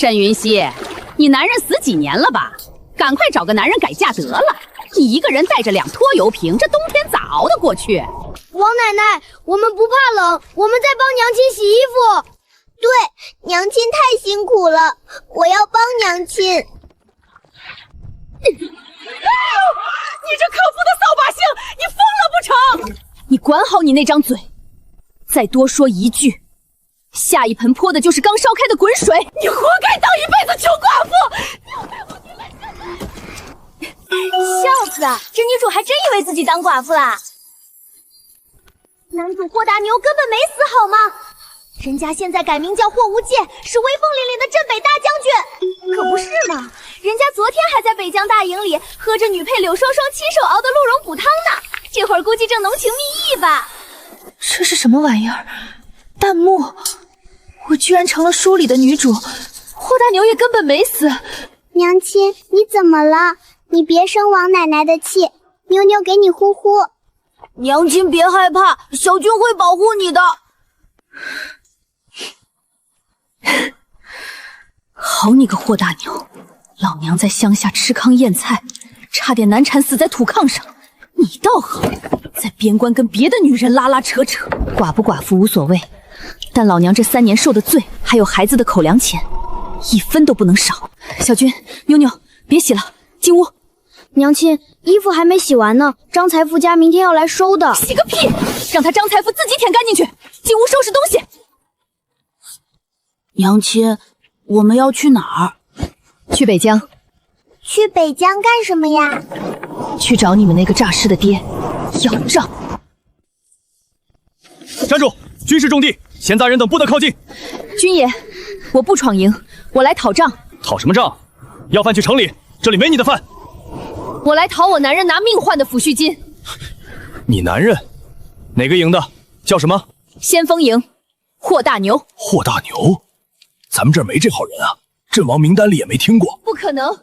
沈云溪，你男人死几年了吧？赶快找个男人改嫁得了。你一个人带着2拖油瓶，这冬天咋熬得过去？王奶奶，我们不怕冷，我们在帮娘亲洗衣服。对，娘亲太辛苦了，我要帮娘亲。你这可恶的扫把星，你疯了不成？你管好你那张嘴，再多说一句，下一盆泼的就是刚烧开的滚水。你活该当一辈子穷寡妇！笑死啊！这女主还真以为自己当寡妇啦。男主霍大牛根本没死好吗？人家现在改名叫霍无忌，是威风凛凛的镇北大将军，可不是嘛？人家昨天还在北疆大营里喝着女配柳双双亲手熬的鹿茸补汤呢，这会儿估计正浓情蜜意吧。这是什么玩意儿？弹幕，我居然成了书里的女主，霍大牛也根本没死。娘亲，你怎么了？你别生王奶奶的气，妞妞给你呼呼。娘亲别害怕，小军会保护你的。好你个霍大牛，老娘在乡下吃糠咽菜，差点难产死在土炕上。你倒好，在边关跟别的女人拉拉扯扯，寡不寡妇无所谓，但老娘这3年受的罪，还有孩子的口粮钱，1分都不能少。小军、妞妞，别洗了，进屋。娘亲，衣服还没洗完呢，张裁缝家明天要来收的。洗个屁！让他张裁缝自己舔干净去，进屋收拾东西。娘亲，我们要去哪儿？去北疆。去北疆干什么呀？去找你们那个诈尸的爹，要账。站住！军事重地，闲杂人等不得靠近。军爷，我不闯营，我来讨账。讨什么账？要饭去城里，这里没你的饭。我来讨我男人拿命换的抚恤金。你男人？哪个营的？叫什么？先锋营，霍大牛。霍大牛？咱们这儿没这号人啊，阵亡名单里也没听过。不可能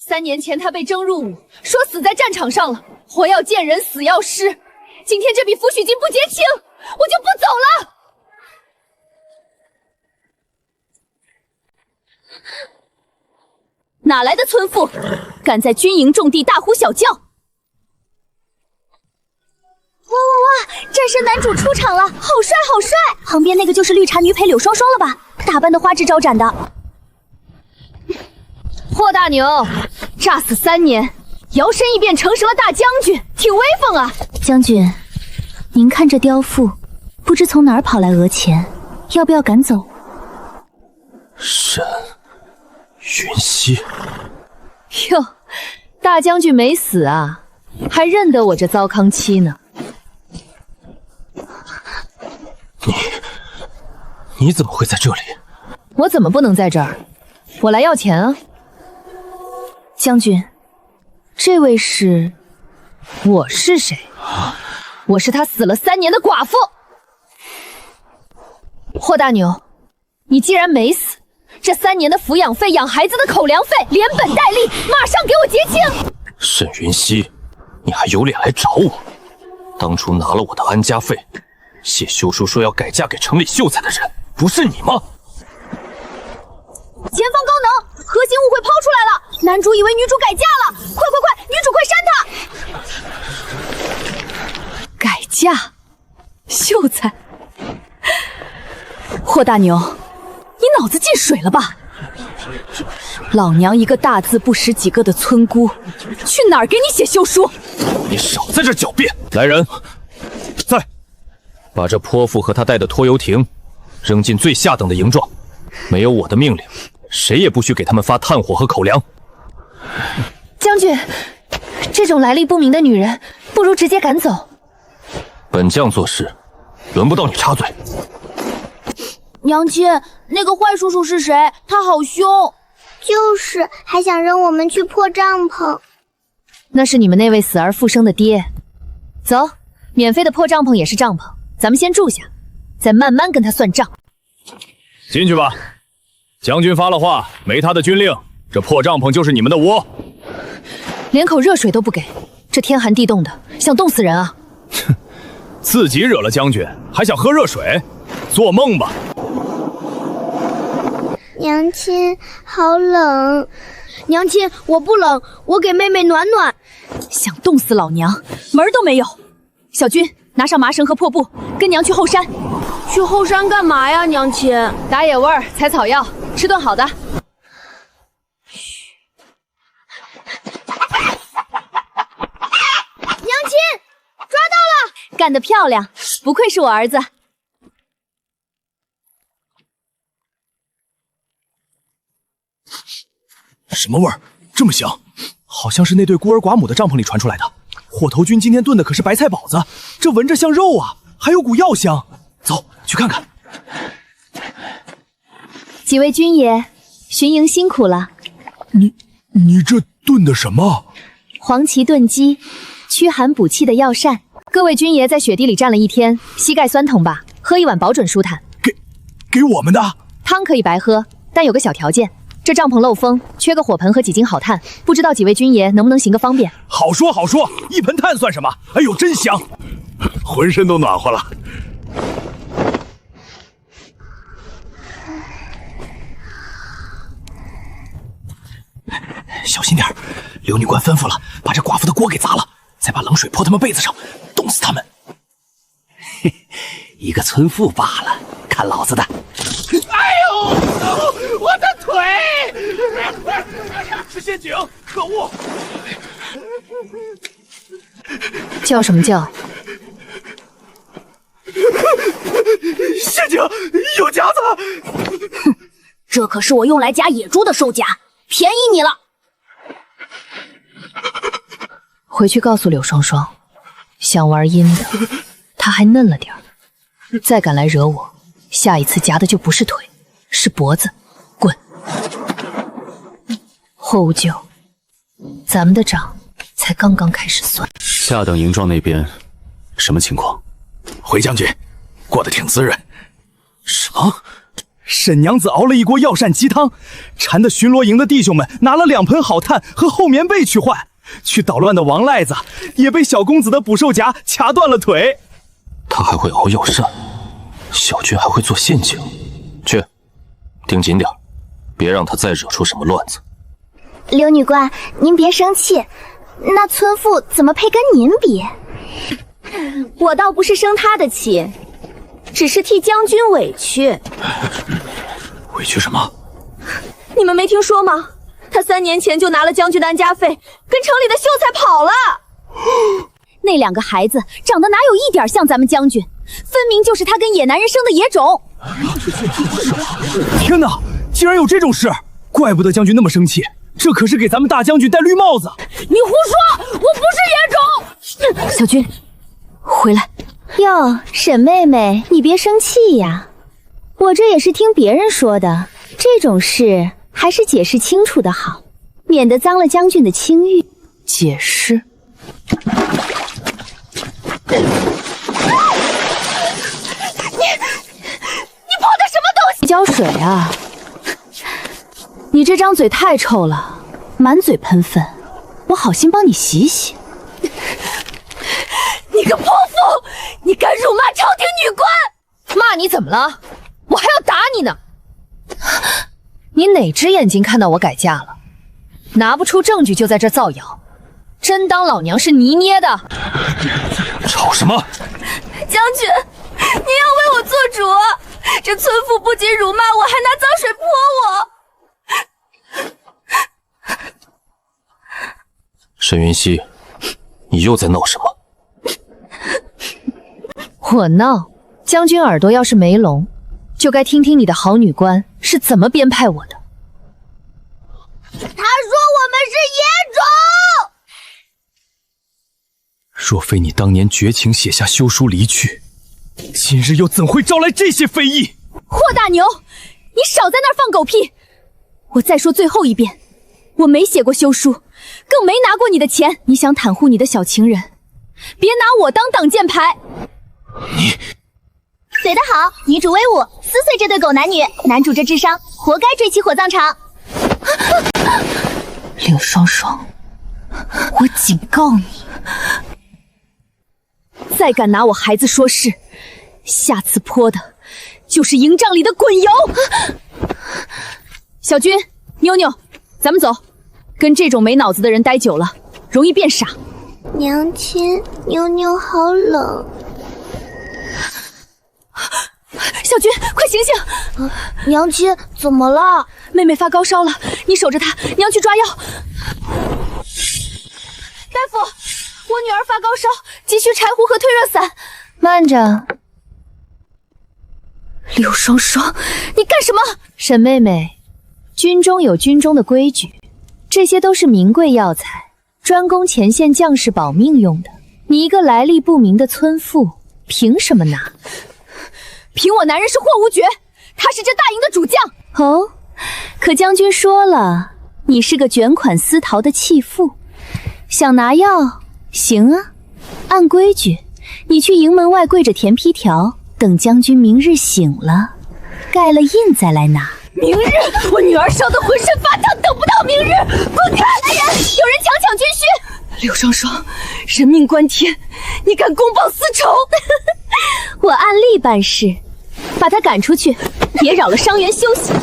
！3年前他被征入伍，说死在战场上了，活要见人，死要尸。今天这笔抚恤金不结清，我就不走了。哪来的村妇，敢在军营重地大呼小叫？哇！战神男主出场了，好帅好帅！旁边那个就是绿茶女陪柳双双了吧？打扮的花枝招展的。霍大牛，诈死3年，摇身一变成了大将军，挺威风啊！将军，您看这刁妇，不知从哪儿跑来讹钱，要不要赶走？沈云溪。哟，大将军没死啊，还认得我这糟糠妻呢。你怎么会在这里？我怎么不能在这儿？我来要钱啊！将军，这位是？我是谁？我是他死了3年的寡妇。霍大牛，你既然没死，这3年的抚养费、养孩子的口粮费，连本带利，马上给我结清！沈云溪，你还有脸来找我？当初拿了我的安家费，写休书说要改嫁给城里秀才的人，不是你吗？前方高能，核心误会抛出来了，男主以为女主改嫁了，快，女主快删他！改嫁？秀才？霍大牛，你脑子进水了吧？老娘一个大字不识几个的村姑，去哪儿给你写休书？你少在这狡辩！来人，在，把这泼妇和他带的拖油亭扔进最下等的营状，没有我的命令，谁也不许给他们发炭火和口粮。将军，这种来历不明的女人，不如直接赶走。本将做事，轮不到你插嘴。娘亲，那个坏叔叔是谁？他好凶。就是还想扔我们去破帐篷。那是你们那位死而复生的爹。走，免费的破帐篷也是帐篷，咱们先住下，再慢慢跟他算账。进去吧，将军发了话，没他的军令，这破帐篷就是你们的窝。连口热水都不给，这天寒地冻的，想冻死人啊！哼，自己惹了将军，还想喝热水？做梦吧！娘亲，好冷。娘亲，我不冷，我给妹妹暖暖。想冻死老娘，门儿都没有！小军，拿上麻绳和破布，跟娘去后山。去后山干嘛呀，娘亲？打野味儿，采草药，吃顿好的。娘亲，抓到了！干得漂亮，不愧是我儿子。什么味儿？这么香，好像是那对孤儿寡母的帐篷里传出来的。火头君今天炖的可是白菜包子，这闻着像肉啊，还有股药香。走，去看看。几位军爷，巡营辛苦了。你这炖的什么？黄芪炖鸡，驱寒补气的药膳。各位军爷在雪地里站了一天，膝盖酸痛吧？喝一碗保准舒坦。给我们的汤可以白喝，但有个小条件。这帐篷漏风，缺个火盆和几斤好炭，不知道几位军爷能不能行个方便？好说好说，一盆炭算什么？哎呦，真香，浑身都暖和了。小心点，刘女官吩咐了，把这寡妇的锅给砸了，再把冷水泼他们被子上，冻死他们。嘿，一个村妇罢了，看老子的！哎呦，我的腿！是陷阱，可恶！叫什么叫？陷阱，有夹子！哼，这可是我用来夹野猪的兽夹，便宜你了。回去告诉柳双双，想玩阴的，她还嫩了点儿，再敢来惹我，下一次夹的就不是腿，是脖子。滚！霍无咎，咱们的账才刚刚开始算。下等营庄那边什么情况？回将军，过得挺滋润。什么？沈娘子熬了一锅药膳鸡汤，馋得巡逻营的弟兄们拿了2盆好炭和厚棉被去换。去捣乱的王赖子也被小公子的捕兽夹卡断了腿。他还会熬药膳，小军还会做陷阱。去，盯紧点，别让他再惹出什么乱子。刘女官，您别生气，那村妇怎么配跟您比？我倒不是生他的气，只是替将军委屈。委屈什么？你们没听说吗？他3年前就拿了将军的安家费，跟城里的秀才跑了。那2个孩子长得哪有一点像咱们将军，分明就是他跟野男人生的野种。天哪，竟然有这种事！怪不得将军那么生气，这可是给咱们大将军戴绿帽子。你胡说，我不是野种。小军，回来。哟，沈妹妹，你别生气呀，我这也是听别人说的，这种事还是解释清楚的好，免得脏了将军的清誉。解释？你泼的什么东西？浇水啊！你这张嘴太臭了，满嘴喷粪，我好心帮你洗洗。你个泼妇，你敢辱骂朝廷女官？骂你怎么了？我还要打你呢！你哪只眼睛看到我改嫁了？拿不出证据就在这造谣，真当老娘是泥捏的？吵什么？将军，您要为我做主。这村妇不仅辱骂我，还拿脏水泼我。沈云溪，你又在闹什么？我闹？将军耳朵要是没聋，就该听听你的好女官是怎么编排我的。他说我们是野种。若非你当年绝情写下休书离去，今日又怎会招来这些非议？霍大牛，你少在那儿放狗屁！我再说最后一遍，我没写过休书，更没拿过你的钱。你想袒护你的小情人，别拿我当挡箭牌。你怼得好，女主威武，撕碎这对狗男女，男主这智商，活该追妻火葬场。柳双双，我警告你，再敢拿我孩子说事，下次泼的就是营帐里的滚油！小军、妞妞，咱们走。跟这种没脑子的人待久了，容易变傻。娘亲，妞妞好冷。小军，快醒醒！娘亲，怎么了？妹妹发高烧了，你守着她，娘去抓药。大夫，我女儿发高烧，急需柴胡和退热散。慢着，柳双双，你干什么？沈妹妹，军中有军中的规矩，这些都是名贵药材，专供前线将士保命用的。你一个来历不明的村妇，凭什么拿？凭我男人是霍无绝，他是这大营的主将。哦，可将军说了，你是个卷款私逃的弃妇，想拿药？行啊，按规矩，你去营门外跪着填批条，等将军明日醒了，盖了印再来拿。明日，我女儿烧得浑身发烫，等不到明日，滚开！来人，有人强军需！柳双双，人命关天，你敢公报私仇？我按例办事，把他赶出去，别扰了伤员休息。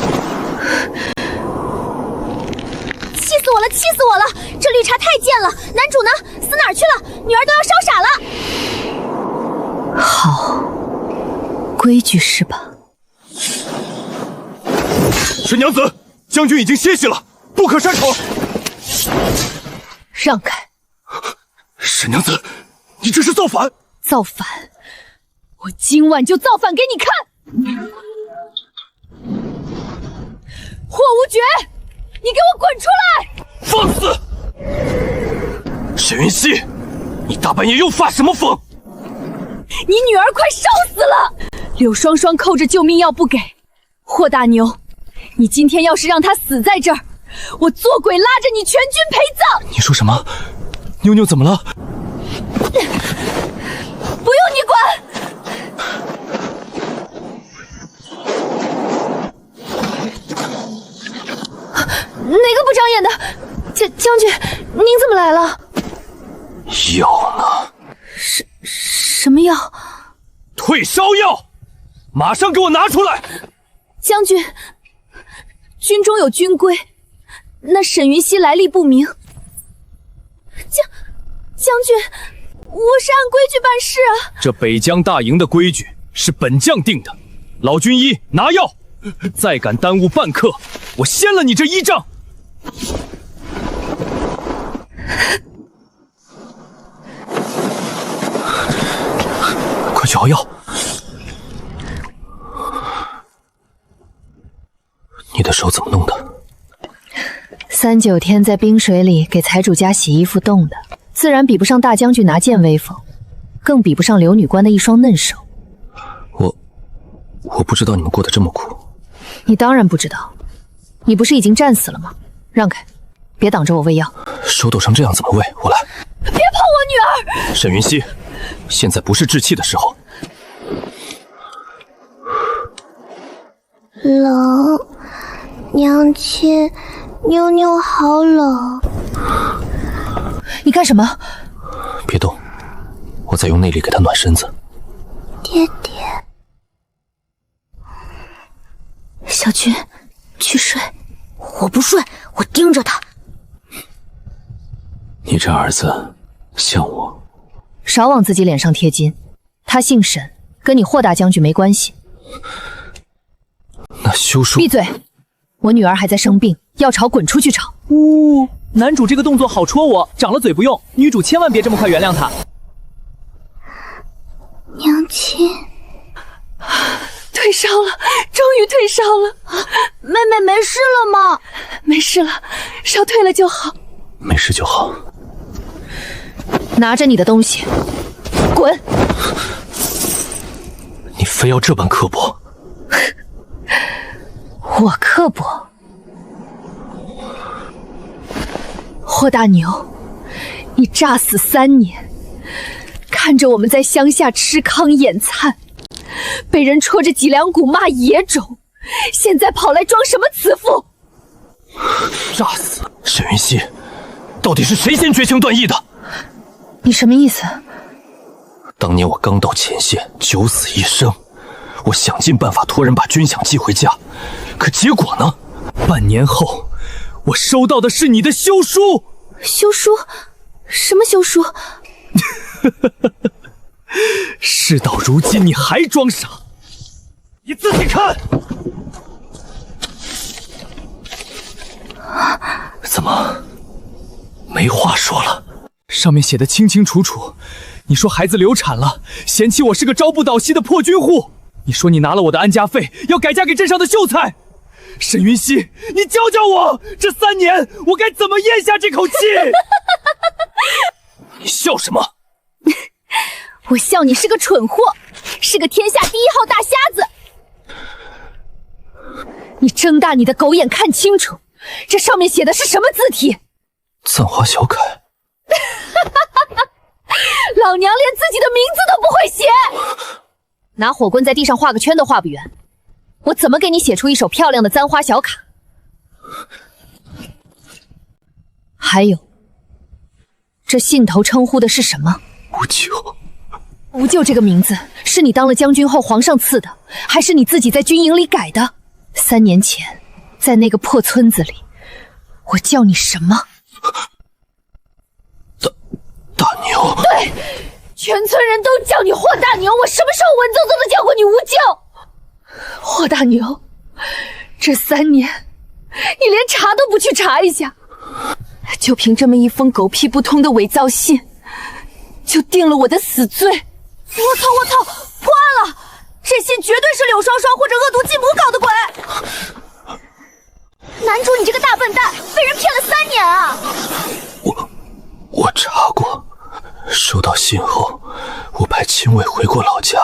气死我了！气死我了！这绿茶太贱了！男主呢？死哪儿去了？女儿都要烧傻了！好，规矩是吧？沈娘子，将军已经歇息了，不可擅闯。让开！沈娘子，你这是造反！造反！我今晚就造反给你看！霍无绝，你给我滚出来！放肆！沈云溪，你大半夜又发什么疯？你女儿快烧死了！柳双双扣着救命药不给，霍大牛，你今天要是让她死在这儿，我做鬼拉着你全军陪葬！你说什么？妞妞怎么了？不用你管！哪个不长眼的？将军，您怎么来了？药呢？什么药？退烧药，马上给我拿出来！将军，军中有军规，那沈云溪来历不明。将军，我是按规矩办事啊。这北疆大营的规矩是本将定的，老军医拿药，再敢耽误半刻，我掀了你这衣帐！快去熬药！你的手怎么弄的？3、9天在冰水里给财主家洗衣服冻的，自然比不上大将军拿剑威风，更比不上刘女官的一双嫩手。我不知道你们过得这么苦。你当然不知道，你不是已经战死了吗？让开，别挡着我喂药。手抖成这样怎么喂？我来。别碰我女儿！沈云溪，现在不是置气的时候。冷，娘亲，妞妞好冷。你干什么？别动，我在用内力给她暖身子。爹爹，小军，去睡。我不睡，我盯着他。你这儿子像我。少往自己脸上贴金，他姓沈，跟你霍大将军没关系。那休书……闭嘴！我女儿还在生病，要吵滚出去吵。呜，男主这个动作好戳我，长了嘴不用，女主千万别这么快原谅他。娘亲，退烧了，终于退烧了。妹妹没事了吗？没事了，烧退了就好。没事就好。拿着你的东西，滚！你非要这般刻薄？我刻薄？霍大牛，你诈死3年，看着我们在乡下吃糠咽菜，被人戳着脊梁骨骂野种，现在跑来装什么慈父？诈死！沈云溪，到底是谁先绝情断义的？你什么意思？当年我刚到前线，九死一生，我想尽办法托人把军饷寄回家，可结果呢？半年后，我收到的是你的休书。休书？什么休书？事到如今，你还装傻？你自己看。怎么，没话说了？上面写的清清楚楚，你说孩子流产了，嫌弃我是个朝不保夕的破军户。你说你拿了我的安家费，要改嫁给镇上的秀才。沈云溪，你教教我，这3年我该怎么咽下这口气？你笑什么？我笑你是个蠢货，是个天下第1号大瞎子。你睁大你的狗眼看清楚，这上面写的是什么字体？簪花小楷。老娘连自己的名字都不会写，拿火棍在地上画个圈都画不圆，我怎么给你写出一手漂亮的簪花小卡？还有，这信头称呼的是什么？无咎。无咎这个名字是你当了将军后皇上赐的，还是你自己在军营里改的？3年前，在那个破村子里，我叫你什么？大牛。对，全村人都叫你霍大牛，我什么时候文绉绉的叫过你无咎？霍大牛，这3年，你连查都不去查一下，就凭这么一封狗屁不通的伪造信，就定了我的死罪。我操！破案了！这信绝对是柳双双或者恶毒继母搞的鬼！男主，你这个大笨蛋，被人骗了3年啊！我查过，收到信后，我派亲卫回过老家。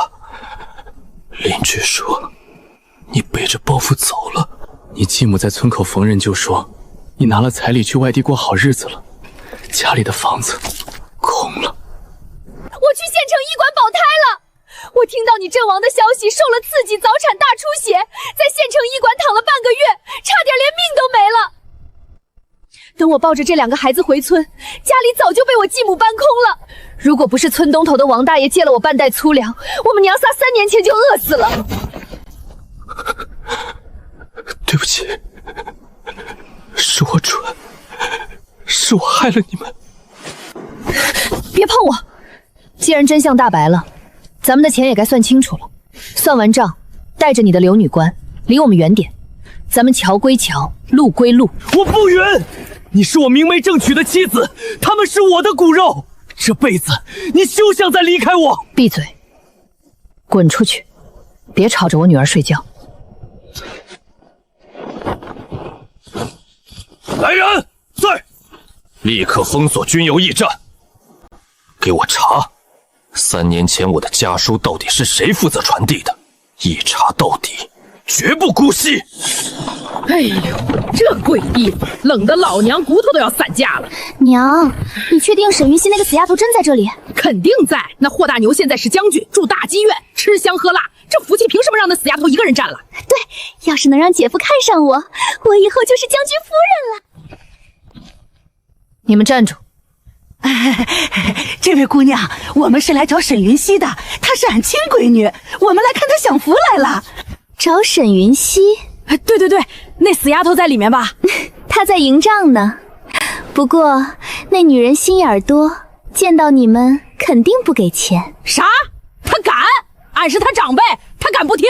邻居说，你背着包袱走了。你继母在村口逢人就说，你拿了彩礼去外地过好日子了，家里的房子空了。我去县城医馆保胎了。我听到你阵亡的消息，受了刺激，早产大出血，在县城医馆躺了半个月，差点连命都没了。等我抱着这2个孩子回村，家里早就被我继母搬空了。如果不是村东头的王大爷借了我半袋粗粮，我们娘仨3年前就饿死了。对不起，是我蠢，是我害了你们。别碰我！既然真相大白了，咱们的钱也该算清楚了。算完账，带着你的刘女官离我们远点。咱们桥归桥，路归路。我不允！你是我明媒正娶的妻子，他们是我的骨肉，这辈子你休想再离开我！闭嘴，滚出去，别吵着我女儿睡觉。来人，在！立刻封锁军邮驿站，给我查3年前我的家书到底是谁负责传递的，一查到底，绝不姑息！哎呦，这鬼地方，冷得老娘骨头都要散架了。娘，你确定沈云溪那个死丫头真在这里？肯定在。那霍大牛现在是将军，住大妓院，吃香喝辣，这福气凭什么让那死丫头一个人占了？对，要是能让姐夫看上我，我以后就是将军夫人了。你们站住！这位姑娘，我们是来找沈云溪的，她是俺亲闺女，我们来看她享福来了。找沈云溪？对，那死丫头在里面吧？她在营帐呢。不过那女人心眼多，见到你们肯定不给钱。啥？她敢？俺是她长辈，她敢不听？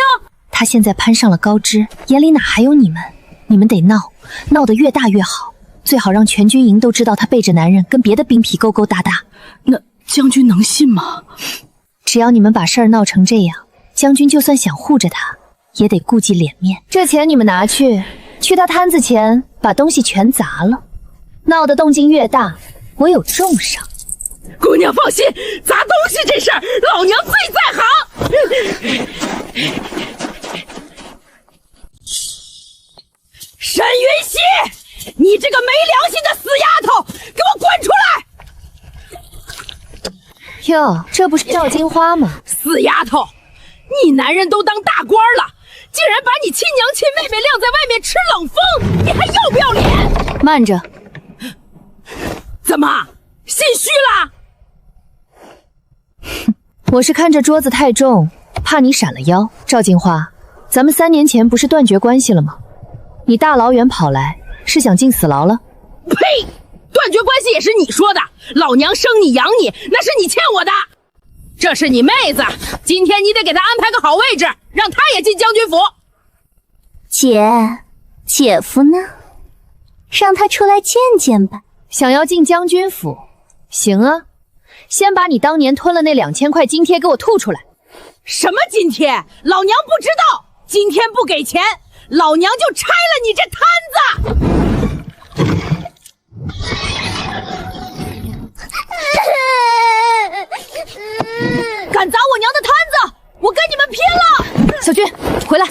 她现在攀上了高枝，眼里哪还有你们？你们得闹，闹得越大越好，最好让全军营都知道她背着男人跟别的兵痞勾勾搭搭。那将军能信吗？只要你们把事儿闹成这样，将军就算想护着她，也得顾及脸面。这钱你们拿去他摊子前把东西全砸了，闹得动静越大，我有重赏。姑娘放心，砸东西这事儿老娘最在行。沈云溪，你这个没良心的死丫头，给我滚出来！哟，这不是赵金花吗？死丫头，你男人都当大官了，竟然把你亲娘亲妹妹晾在外面吃冷风，你还要不要脸？慢着，怎么心虚了？我是看这桌子太重，怕你闪了腰。赵金花，咱们3年前不是断绝关系了吗？你大老远跑来，是想进死牢了？呸！断绝关系也是你说的，老娘生你养你，那是你欠我的。这是你妹子，今天你得给她安排个好位置，让她也进将军府。姐夫呢？让他出来见见吧。想要进将军府，行啊，先把你当年吞了那2000块津贴给我吐出来。什么津贴？老娘不知道。今天不给钱，老娘就拆了你这摊子！敢砸我娘的摊子，我跟你们拼了！小军，回来！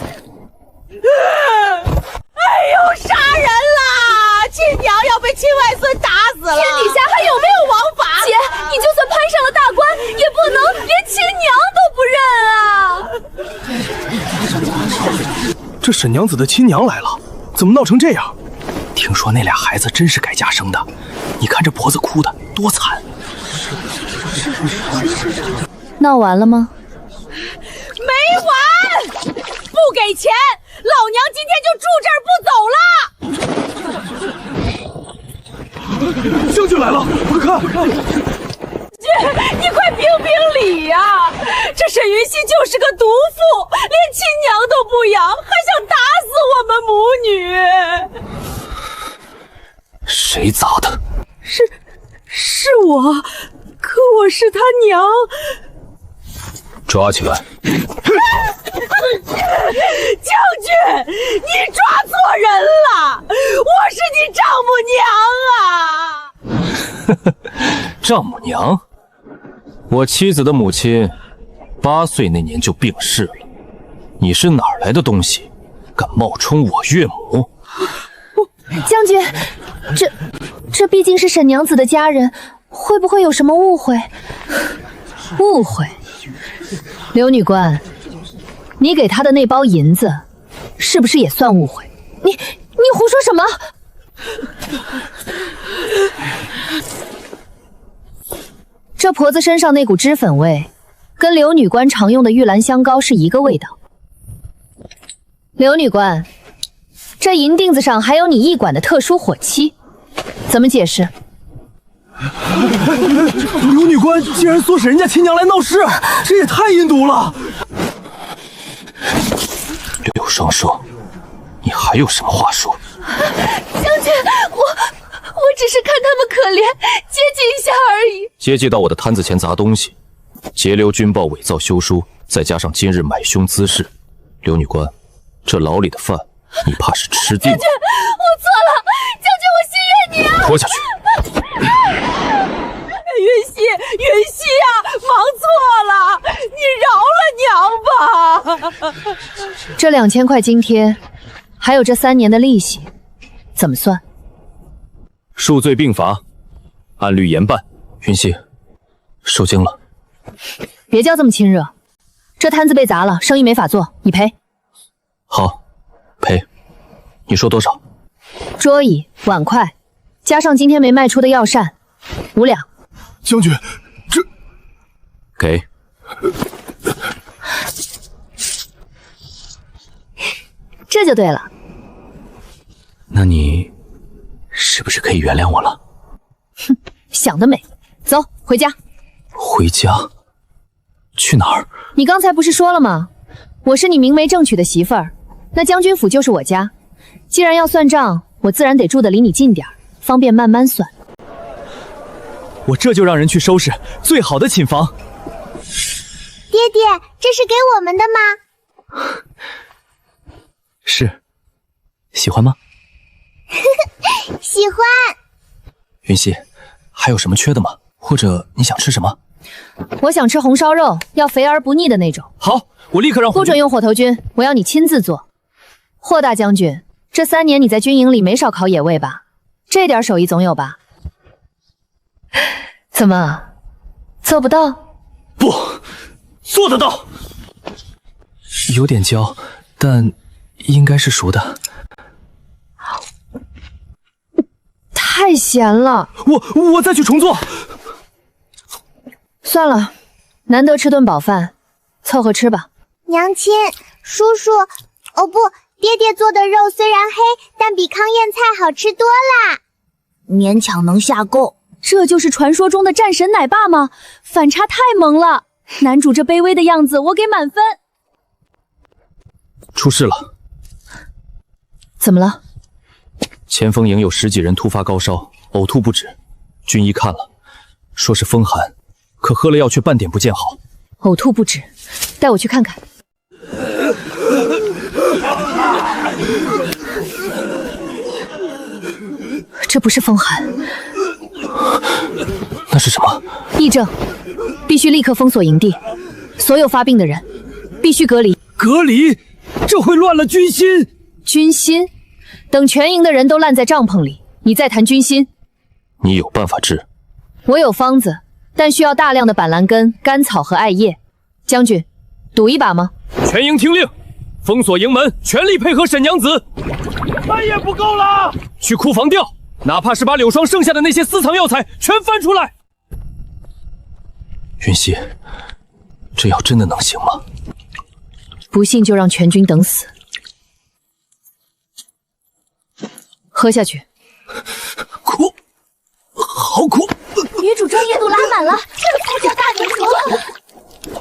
哎呦，杀人啦！亲娘要被亲外孙打死了！天底下还有没有王法？姐，你就算攀上了大官，也不能连亲娘都不认啊！这沈娘子的亲娘来了，怎么闹成这样？听说那俩孩子真是改嫁生的，你看这婆子哭的多惨。闹完了吗？没完！不给钱，老娘今天就住这儿不走了！将军来了，快看！姐，你快评评理呀！这沈云溪就是个毒妇，连亲娘都不养，还想打死我们母女！谁砸的？是我，可我是他娘。抓起来！将军，你抓错人了，我是你丈母娘啊！丈母娘？我妻子的母亲8岁那年就病逝了，你是哪儿来的东西，敢冒充我岳母？将军，这毕竟是沈娘子的家人，会不会有什么误会？误会？刘女官，你给他的那包银子，是不是也算误会？你胡说什么？这婆子身上那股脂粉味，跟刘女官常用的玉兰香膏是一个味道。刘女官，这银锭子上还有你驿馆的特殊火漆，怎么解释？刘女官竟然唆使人家亲娘来闹事，这也太阴毒了！柳双双，你还有什么话说？将军，我只是看他们可怜，接济一下而已。接济到我的摊子前砸东西，截留军报、伪造休书，再加上今日买凶滋事，刘女官，这牢里的饭你怕是吃定了。将军，我错了，将军，我心愿你啊！拖下去。云溪啊，忙错了，你饶了娘吧。这2000块津贴，还有这3年的利息，怎么算？数罪并罚，按律严办。云溪，受惊了。别叫这么亲热，这摊子被砸了，生意没法做，你赔。好，赔。你说多少？桌椅、碗筷，加上今天没卖出的药膳，5两。将军，这给。这就对了。那你是不是可以原谅我了？哼，想得美！走，回家。回家？去哪儿？你刚才不是说了吗？我是你明媒正娶的媳妇儿，那将军府就是我家。既然要算账，我自然得住得离你近点儿，方便慢慢算。我这就让人去收拾最好的寝房。爹爹，这是给我们的吗？是，喜欢吗？喜欢。云溪，还有什么缺的吗？或者你想吃什么？我想吃红烧肉，要肥而不腻的那种。好，我立刻让。不准用火头军，我要你亲自做。霍大将军，这3年你在军营里没少烤野味吧？这点手艺总有吧？怎么，做不到？不，做得到。有点焦，但应该是熟的。太咸了，我再去重做。算了，难得吃顿饱饭，凑合吃吧。娘亲，叔叔，哦不，爹爹做的肉虽然黑，但比糠咽菜好吃多啦，勉强能下够。这就是传说中的战神奶爸吗？反差太萌了！男主这卑微的样子，我给满分。出事了！怎么了？前锋营有10几人突发高烧，呕吐不止。军医看了，说是风寒，可喝了药却半点不见好。呕吐不止，带我去看看。这不是风寒，那是什么？疫症，必须立刻封锁营地，所有发病的人必须隔离。隔离？这会乱了军心。军心？等全营的人都烂在帐篷里，你再谈军心。你有办法治？我有方子，但需要大量的板蓝根、甘草和艾叶。将军，赌一把吗？全营听令，封锁营门，全力配合沈娘子。再也不够了！去库房调，哪怕是把柳霜剩下的那些私藏药材全翻出来。云溪，这药真的能行吗？不信就让全军等死。喝下去。苦，好苦！女主专业度拉满了，这才叫大女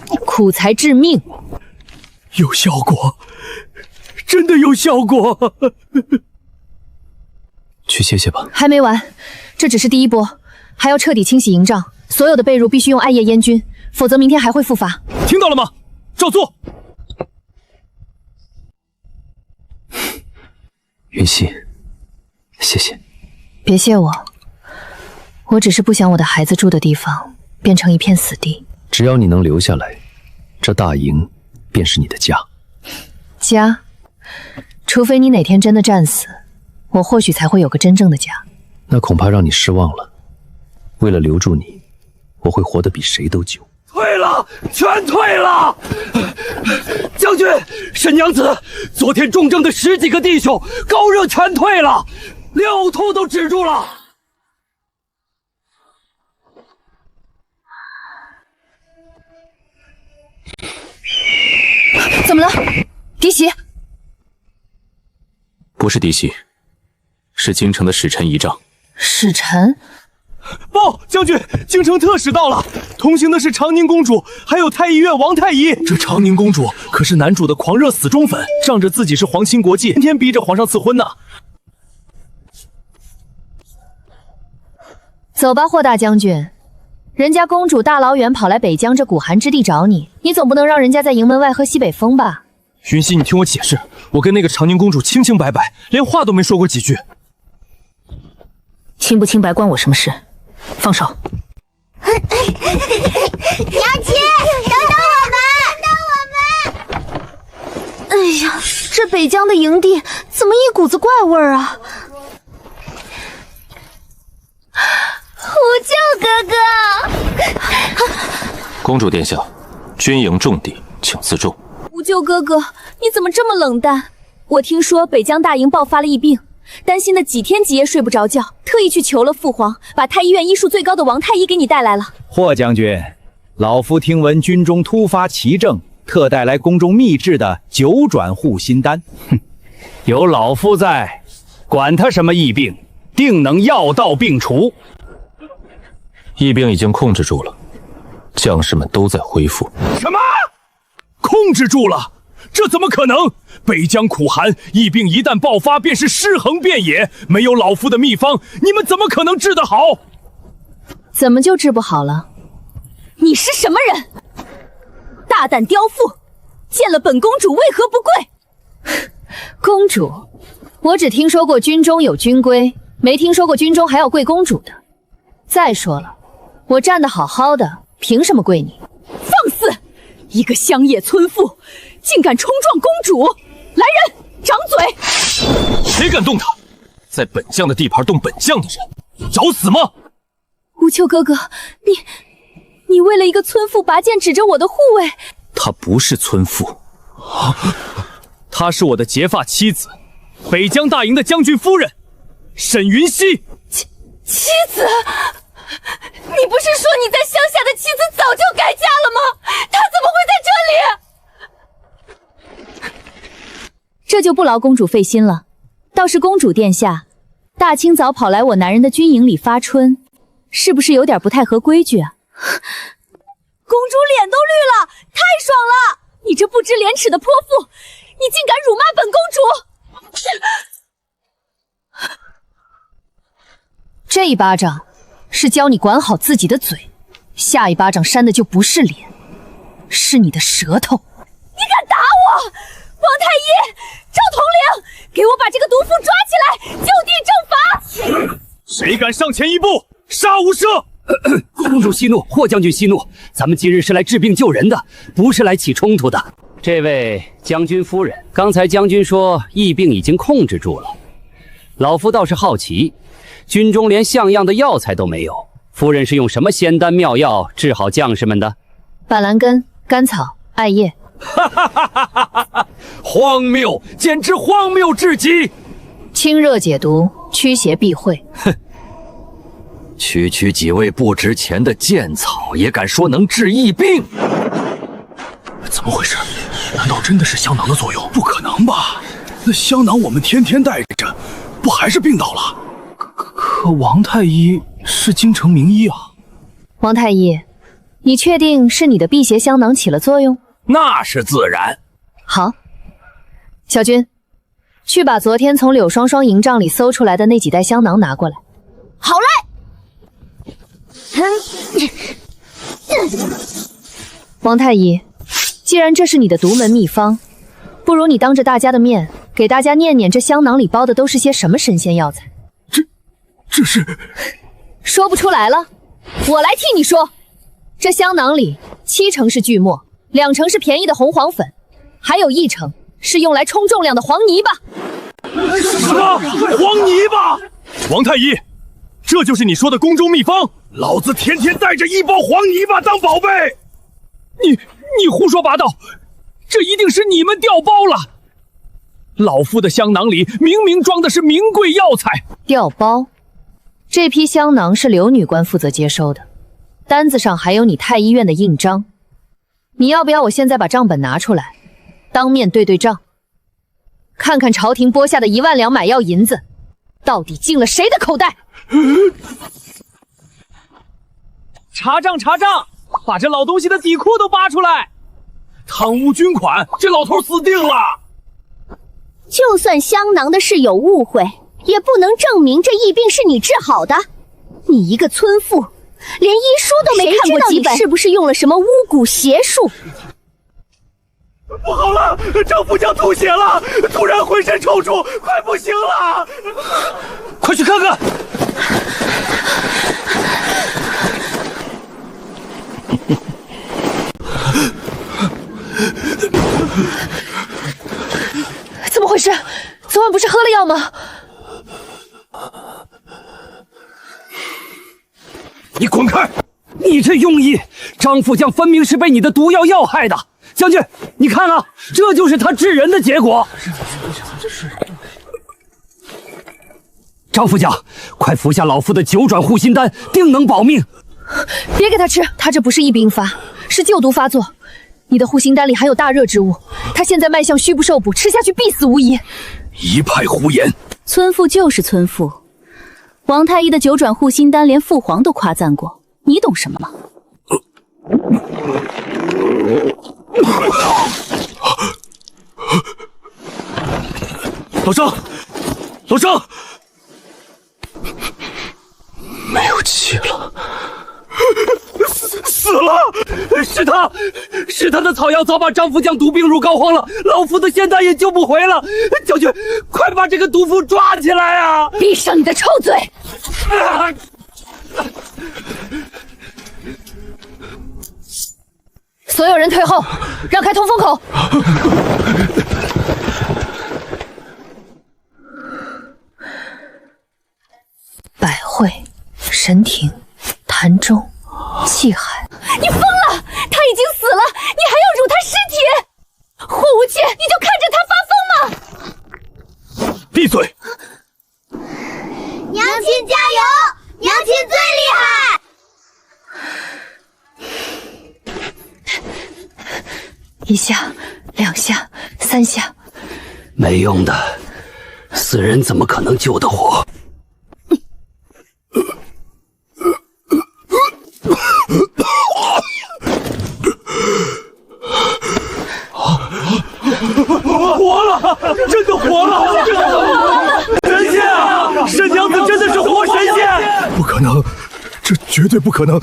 主。苦才致命，有效果，真的有效果。去歇歇吧。还没完，这只是第一波，还要彻底清洗营帐，所有的被褥必须用艾叶烟菌，否则明天还会复发。听到了吗？照做。云溪，谢谢。别谢我，我只是不想我的孩子住的地方变成一片死地。只要你能留下来，这大营便是你的家。家？除非你哪天真的战死，我或许才会有个真正的家。那恐怕让你失望了。为了留住你，我会活得比谁都久。退了，全退了！将军，沈娘子，昨天重症的10几个弟兄，高热全退了，连呕吐都止住了。怎么了？嫡媳？不是嫡媳，是京城的使臣仪仗。使臣？报，将军，京城特使到了，同行的是长宁公主，还有太医院王太医。这长宁公主可是男主的皇热死忠粉，仗着自己是皇亲国戚，天天逼着皇上赐婚呢。走吧，霍大将军，人家公主大老远跑来北疆这古寒之地找你，你总不能让人家在营门外喝西北风吧？云溪，你听我解释，我跟那个长宁公主清清白白，连话都没说过几句。清不清白关我什么事？放手！娘亲，等等我们！哎呀，这北疆的营地怎么一股子怪味儿啊？狐舅哥哥，公主殿下，军营重地，请自重。无咎哥哥，你怎么这么冷淡？我听说北疆大营爆发了疫病，担心的几天几夜睡不着觉，特意去求了父皇，把太医院医术最高的王太医给你带来了。霍将军，老夫听闻军中突发奇症，特带来宫中秘制的9转护心丹。哼，有老夫在，管他什么疫病，定能药到病除。疫病已经控制住了，将士们都在恢复。什么？控制住了？这怎么可能？北疆苦寒，疫病一旦爆发，便是尸横遍野。没有老夫的秘方，你们怎么可能治得好？怎么就治不好了？你是什么人？大胆刁妇！见了本公主为何不跪？公主，我只听说过军中有军规，没听说过军中还要跪公主的。再说了，我站得好好的，凭什么跪你？放肆！一个乡野村妇，竟敢冲撞公主！来人，掌嘴！谁敢动她？在本将的地盘动本将的人，找死吗？无秋哥哥，你为了一个村妇拔剑指着我的护卫？她不是村妇，她是我的结发妻子，北疆大营的将军夫人沈云溪。妻子？你不是说你在乡下的妻子早就改嫁了吗？她怎么会在这里？这这就不劳公主费心了。倒是公主殿下，大清早跑来我男人的军营里发春，是不是有点不太合规矩啊？公主脸都绿了，太爽了！你这不知廉耻的泼妇，你竟敢辱骂本公主！这一巴掌是教你管好自己的嘴，下一巴掌扇的就不是脸，是你的舌头。你敢打我！王太医，赵统领，给我把这个毒妇抓起来，就地正法！谁敢上前一步，杀无赦！公主息怒，霍将军息怒，咱们今日是来治病救人的，不是来起冲突的。这位将军夫人，刚才将军说疫病已经控制住了，老夫倒是好奇，军中连像样的药材都没有，夫人是用什么仙丹妙药治好将士们的？板蓝根、甘草、艾叶。荒谬，简直荒谬至极！清热解毒，驱邪避秽。哼，区区几味不值钱的剑草，也敢说能治疫病？怎么回事？难道真的是香囊的作用？不可能吧？那香囊我们天天带着，不还是病倒了？可王太医是京城名医啊。王太医，你确定是你的辟邪香囊起了作用？那是自然。好，小军，去把昨天从柳双双营帐里搜出来的那几袋香囊拿过来。好嘞。王太医，既然这是你的独门秘方，不如你当着大家的面给大家念念这香囊里包的都是些什么神仙药材。这是……说不出来了，我来替你说。这香囊里7成是锯末，2成是便宜的红黄粉，还有1成是用来冲重量的黄泥巴。什么？黄泥巴？王太医，这就是你说的宫中秘方？老子天天带着1包黄泥巴当宝贝。你胡说八道，这一定是你们调包了。老夫的香囊里明明装的是名贵药材。调包？这批香囊是刘女官负责接收的，单子上还有你太医院的印章。你要不要我现在把账本拿出来，当面对对账，看看朝廷拨下的1万两买药银子到底进了谁的口袋？查账查账，把这老东西的底裤都扒出来！贪污军款，这老头死定了！就算香囊的事有误会，也不能证明这疫病是你治好的。你一个村妇，连医书都没看过几本，是不是用了什么巫蛊邪术？不好了，丈夫将吐血了，突然浑身抽搐，快不行了！快去看看！怎么回事？昨晚不是喝了药吗？你滚开！你这庸医，张副将分明是被你的毒药要害的。将军，你看啊，这就是他治人的结果。张副将，快服下老夫的9转护心丹，定能保命。别给他吃，他这不是疫病发，是旧毒发作。你的护心丹里含有大热之物，他现在脉象虚不受补，吃下去必死无疑。一派胡言！村妇就是村妇，王太医的9转护心丹连父皇都夸赞过，你懂什么吗？老张，老张，没有气了。死了！是他的草药早把张副将毒病入膏肓了，老夫的仙丹也救不回了。将军，快把这个毒妇抓起来啊！闭上你的臭嘴！所有人退后，让开通风口。百会、神庭、潭中、气海。你疯了！他已经死了，你还要辱他尸体？霍无忌，你就看着他发疯吗？闭嘴！娘亲加油！娘亲最厉害！1下、2下、3下，没用的，死人怎么可能救得活？活了，真的活了！神仙啊，沈娘子真的是活神仙！不可能，这绝对不可能！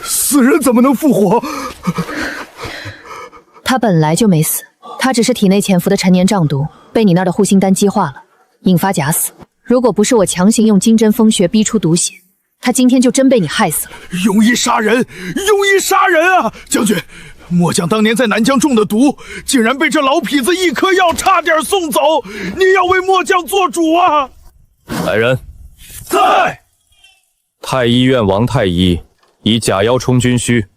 死人怎么能复活？他本来就没死，他只是体内潜伏的陈年瘴毒被你那儿的护心丹激化了，引发假死。如果不是我强行用金针风穴逼出毒血，他今天就真被你害死了。用意杀人，用意杀人啊！将军，末将当年在南疆中的毒，竟然被这老痞子一颗药差点送走。你要为末将做主啊！来人，在。太医院王太医以假药充军需，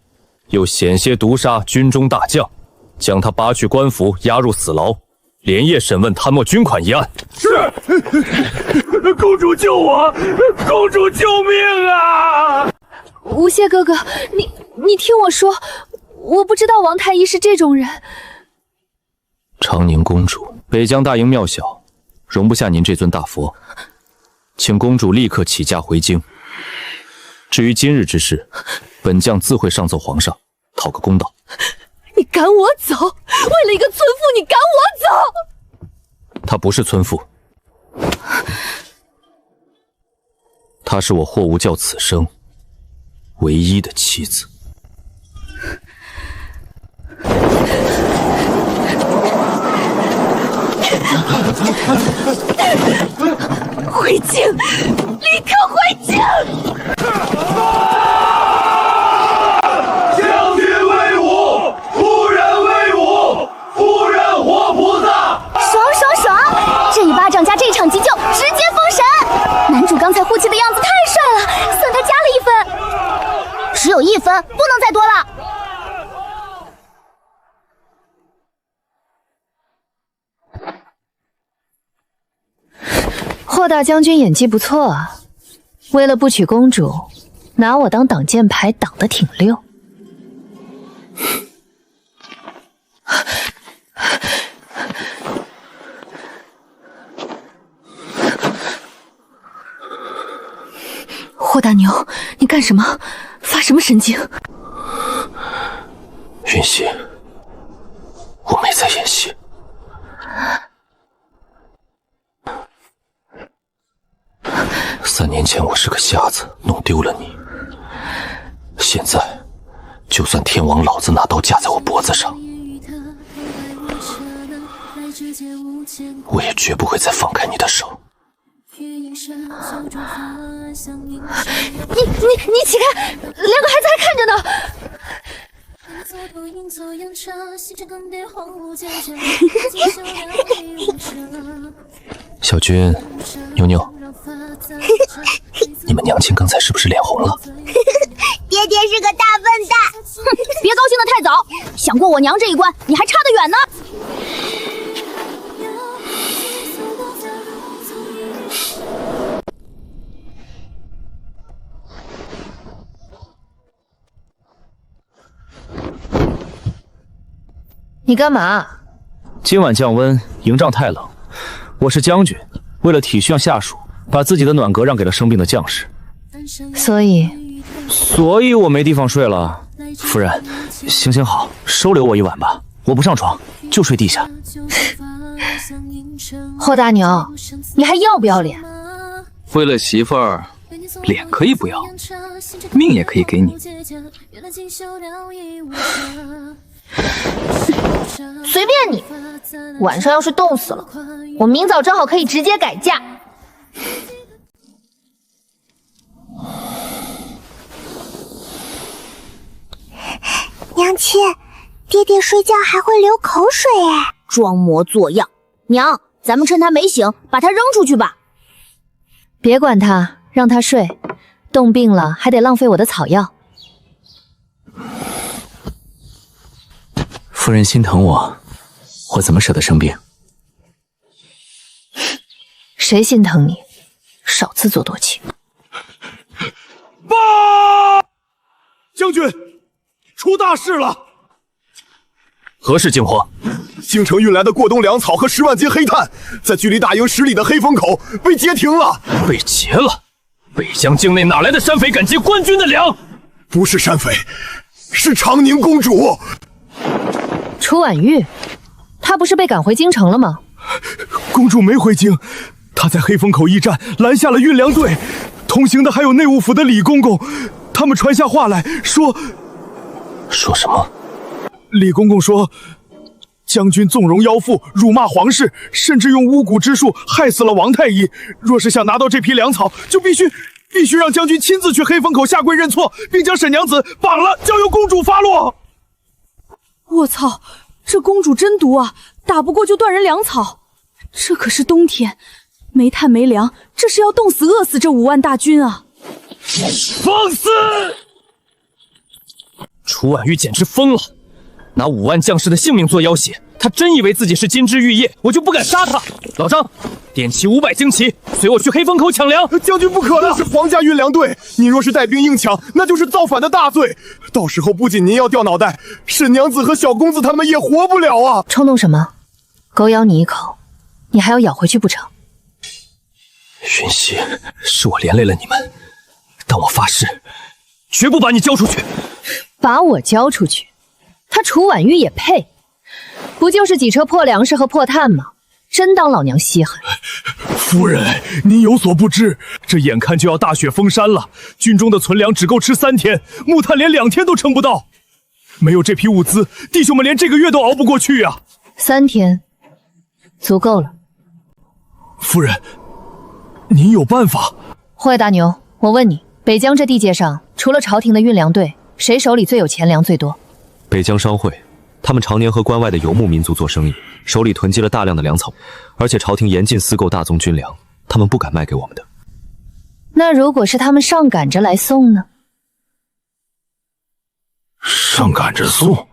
又险些毒杀军中大将，将他拔去官服，押入死牢，连夜审问贪墨军款一案。是，公主救我！公主救命啊！无谢哥哥，你听我说，我不知道王太医是这种人。长宁公主，北疆大营庙小，容不下您这尊大佛，请公主立刻起驾回京。至于今日之事，本将自会上奏皇上，讨个公道。你赶我走，为了一个村妇，你赶我走！她不是村妇，她是我霍无教此生唯一的妻子。回京，立刻回京！将军威武，夫人威武，夫人活菩萨！爽！这一巴掌加这场急救，直接封神！男主刚才护气的样子太帅了，算他加了1分。只有1分，不能再多了。霍大将军演技不错啊，为了不娶公主，拿我当挡箭牌挡得挺溜。霍大牛，你干什么？发什么神经？云溪，我没在演戏。3年前我是个瞎子，弄丢了你。现在，就算天王老子拿刀架在我脖子上，我也绝不会再放开你的手。你起开，2个孩子还看着呢。小军，妞妞，你们娘亲刚才是不是脸红了？爹爹是个大笨蛋！哼，别高兴得太早，想过我娘这一关，你还差得远呢。你干嘛？今晚降温，营帐太冷。我是将军，为了体恤下属，把自己的暖阁让给了生病的将士。所以我没地方睡了。夫人，行好，收留我1晚吧，我不上床，就睡地下。霍大牛，你还要不要脸？为了媳妇儿，脸可以不要，命也可以给你。随便你，晚上要是冻死了，我明早正好可以直接改嫁。娘亲，爹爹睡觉还会流口水哎！装模作样，娘，咱们趁他没醒，把他扔出去吧。别管他，让他睡，冻病了还得浪费我的草药。夫人心疼我，我怎么舍得生病？谁心疼你？少自作多情。爸，将军，出大事了！何事惊慌？京城运来的过冬粮草和10万斤黑炭，在距离大营10里的黑风口被截停了。被劫了？北疆境内哪来的山匪敢劫官军的粮？不是山匪，是长宁公主。楚婉玉，她不是被赶回京城了吗？公主没回京，她在黑风口驿站拦下了运粮队，同行的还有内务府的李公公，他们传下话来说什么？李公公说，将军纵容妖妇，辱骂皇室，甚至用巫蛊之术害死了王太医。若是想拿到这批粮草，就必须让将军亲自去黑风口下跪认错，并将沈娘子绑了，交由公主发落。我操，这公主真毒啊！打不过就断人粮草，这可是冬天，没炭没粮，这是要冻死饿死这5万大军啊！放肆！楚婉玉简直疯了，拿5万将士的性命做要挟，他真以为自己是金枝玉叶，我就不敢杀他。老张，点齐500精骑，随我去黑风口抢粮。将军不可的，是皇家运粮队，你若是带兵硬抢，那就是造反的大罪。到时候不仅您要掉脑袋，沈娘子和小公子他们也活不了啊！冲动什么？狗咬你一口，你还要咬回去不成？云溪，是我连累了你们，但我发誓，绝不把你交出去。把我交出去？他楚婉玉也配？不就是几车破粮食和破炭吗？真当老娘稀罕？夫人，您有所不知，这眼看就要大雪封山了，军中的存粮只够吃3天，木炭连2天都撑不到。没有这批物资，弟兄们连这个月都熬不过去呀。3天，足够了。夫人，您有办法？霍大牛，我问你，北疆这地界上，除了朝廷的运粮队，谁手里最有钱粮最多？北疆商会，他们常年和关外的游牧民族做生意，手里囤积了大量的粮草，而且朝廷严禁私购大宗军粮，他们不敢卖给我们的。那如果是他们上赶着来送呢？上赶着送？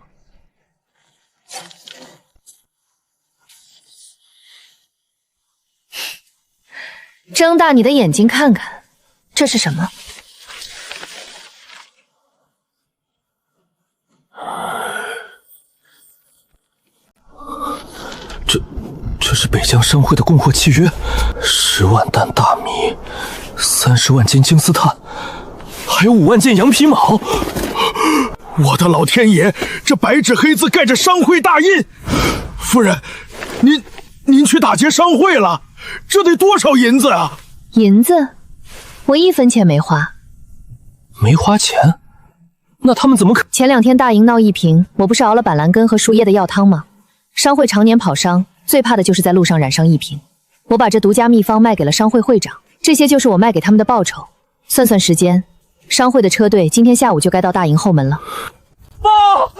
睁大你的眼睛看看，这是什么？这是北疆商会的供货契约，10万担大米，30万斤金丝炭，还有5万件羊皮毛。我的老天爷，这白纸黑字盖着商会大印。夫人，您去打劫商会了，这得多少银子啊？银子？我1分钱没花。没花钱？那他们怎么可……前2天大营闹疫情，我不是熬了板蓝根和树叶的药汤吗？商会常年跑商，最怕的就是在路上染上疫情。我把这独家秘方卖给了商会会长，这些就是我卖给他们的报酬。算算时间，商会的车队今天下午就该到大营后门了。报！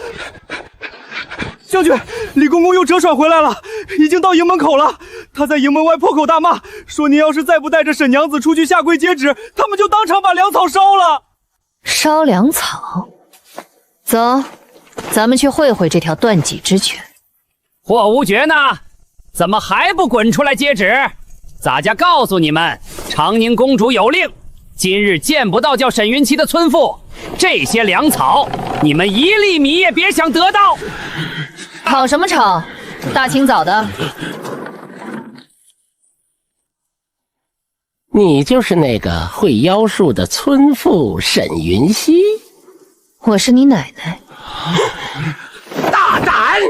将军，李公公又折返回来了，已经到营门口了。他在营门外破口大骂，说您要是再不带着沈娘子出去下跪接旨，他们就当场把粮草烧了。烧粮草？走，咱们去会会这条断脊之犬。霍无觉呢？怎么还不滚出来接旨？洒家告诉你们，长宁公主有令，今日见不到叫沈云溪的村妇，这些粮草你们1粒米也别想得到。吵什么吵？大清早的。你就是那个会妖术的村妇沈云溪？我是你奶奶。大胆！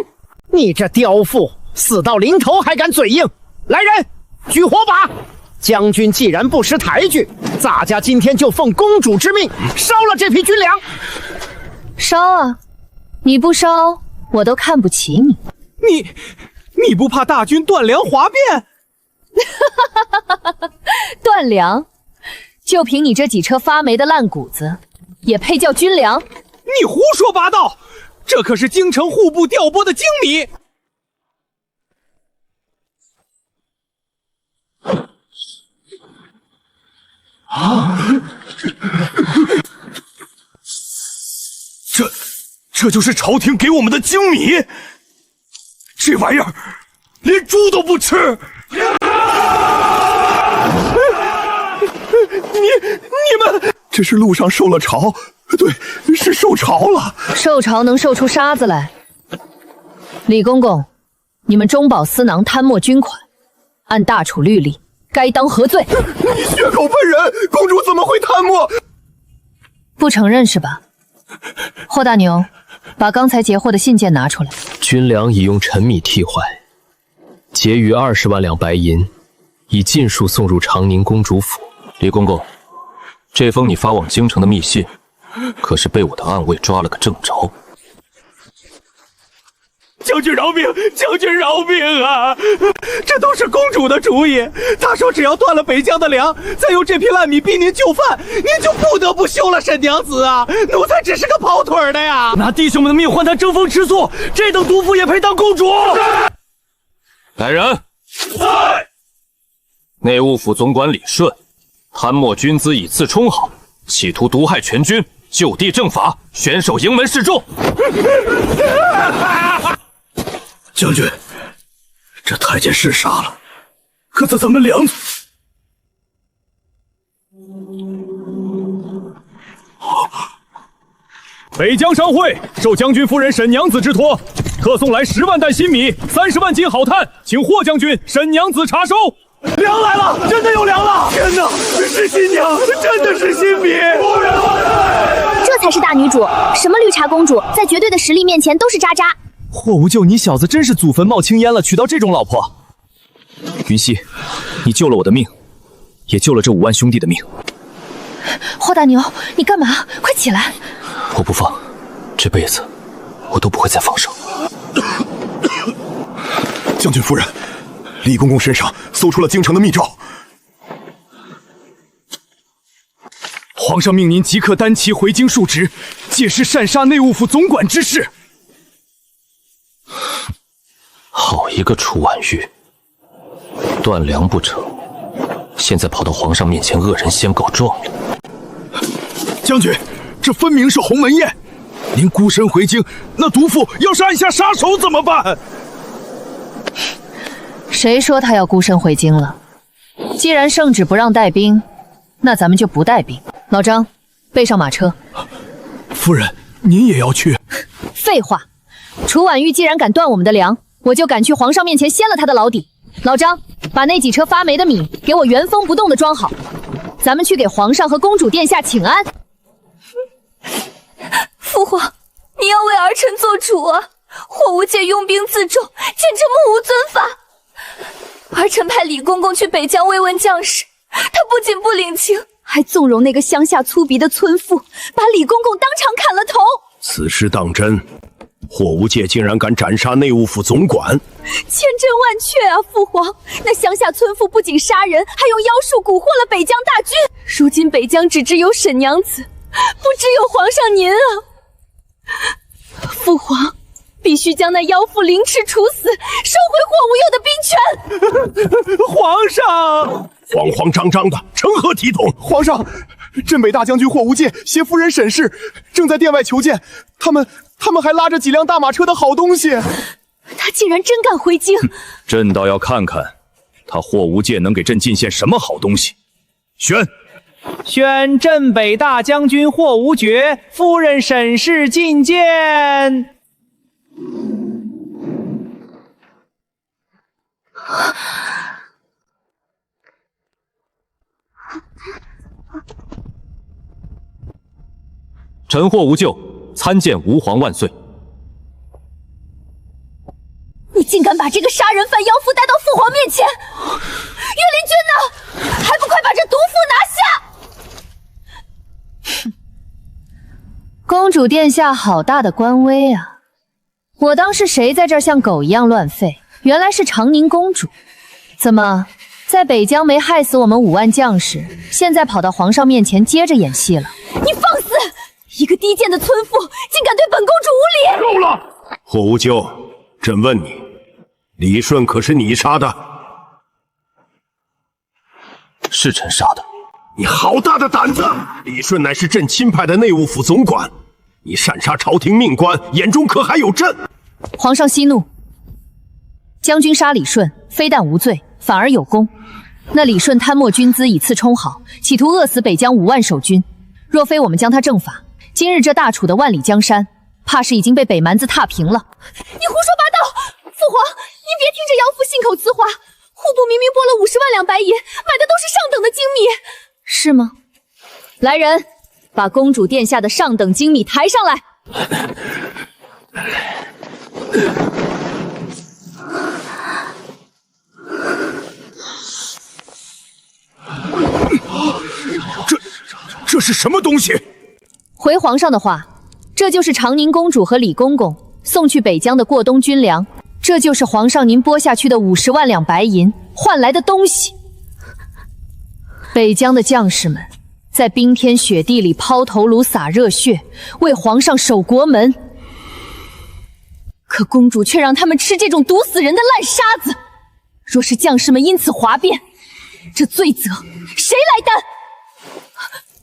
你这刁妇，死到临头还敢嘴硬！来人，举火把！将军既然不识抬举，洒家今天就奉公主之命烧了这批军粮。烧啊！你不烧，我都看不起你。你不怕大军断粮哗变？断粮？就凭你这几车发霉的烂谷子，也配叫军粮？你胡说八道！这可是京城户部调拨的精米。这就是朝廷给我们的精米，这玩意儿连猪都不吃。你们这是路上受了潮，对，是受潮了。受潮能受出沙子来。李公公，你们中饱私囊、贪墨军款，按大楚律例，该当何罪？你血口喷人，公主怎么会贪墨？不承认是吧？霍大牛，把刚才截获的信件拿出来。军粮已用陈米替换，结余20万两白银，已尽数送入长宁公主府。李公公，这封你发往京城的密信，可是被我的暗卫抓了个正着。将军饶命！将军饶命啊！这都是公主的主意。她说只要断了北疆的粮，再用这批烂米逼您就范，您就不得不休了沈娘子啊！奴才只是个跑腿的呀！拿弟兄们的命换她争风吃醋，这等毒妇也配当公主？来人！在。内务府总管李顺，贪墨军资以次充好，企图毒害全军，就地正法，选手营门示众。将军，这太监是杀了，可咱们梁族……北疆商会受将军夫人沈娘子之托，特送来10万担新米、30万斤好炭，请霍将军、沈娘子查收。粮来了，真的有粮了！天哪，是新娘，真的是新米！这才是大女主，什么绿茶公主，在绝对的实力面前都是渣渣。霍无咎，你小子真是祖坟冒青烟了，娶到这种老婆。云溪，你救了我的命，也救了这5万兄弟的命。霍大牛，你干嘛？快起来！我不放，这辈子我都不会再放手。将军夫人，李公公身上搜出了京城的密诏。皇上命您即刻单骑回京述职，届时擅杀内务府总管之事。好一个楚婉玉，断粮不成，现在跑到皇上面前恶人先告状了。将军，这分明是鸿门宴，您孤身回京，那毒妇要是按下杀手怎么办？谁说他要孤身回京了？既然圣旨不让带兵，那咱们就不带兵。老张，备上马车。夫人，您也要去？废话，楚婉玉既然敢断我们的粮，我就敢去皇上面前掀了他的老底。老张，把那几车发霉的米给我原封不动的装好，咱们去给皇上和公主殿下请安。父皇，你要为儿臣做主啊！霍无忌拥兵自重，简直目无尊法。儿臣派李公公去北疆慰问将士，他不仅不领情，还纵容那个乡下粗鄙的村妇，把李公公当场砍了头。此事当真？霍无戒竟然敢斩杀内务府总管，千真万确啊！父皇，那乡下村妇不仅杀人，还用妖术蛊惑了北疆大军。如今北疆只知有沈娘子，不知有皇上您啊！父皇，必须将那妖妇凌迟处死，收回霍无忧的兵权。皇上，慌慌张张的，成何体统？皇上，镇北大将军霍无戒携夫人沈氏正在殿外求见，他们还拉着几辆大马车的好东西。他竟然真敢回京！朕倒要看看他霍无戒能给朕进献什么好东西。宣镇北大将军霍无觉夫人沈氏觐见。臣霍无咎参见吾皇万岁。你竟敢把这个杀人犯妖妇带到父皇面前！岳灵君呢？还不快把这毒妇拿下！公主殿下好大的官威啊！我当是谁在这儿像狗一样乱吠，原来是长宁公主。怎么，在北疆没害死我们5万将士，现在跑到皇上面前接着演戏了？你放肆！一个低贱的村妇，竟敢对本公主无礼！够了！霍无咎，朕问你，李顺可是你杀的？是臣杀的。你好大的胆子！李顺乃是朕钦派的内务府总管，你擅杀朝廷命官，眼中可还有朕？皇上息怒，将军杀李顺，非但无罪，反而有功。那李顺贪墨军资以次充好，企图饿死北疆5万守军。若非我们将他正法，今日这大楚的万里江山，怕是已经被北蛮子踏平了。你胡说八道！父皇，你别听着妖妇信口雌黄，户部明明拨了50万两白银，买的都是上等的精米，是吗？来人，把公主殿下的上等精米抬上来。这是什么东西？回皇上的话，这就是长宁公主和李公公送去北疆的过冬军粮，这就是皇上您拨下去的50万两白银换来的东西。北疆的将士们在冰天雪地里抛头颅洒热血，为皇上守国门，可公主却让他们吃这种毒死人的烂沙子。若是将士们因此哗变，这罪责谁来担？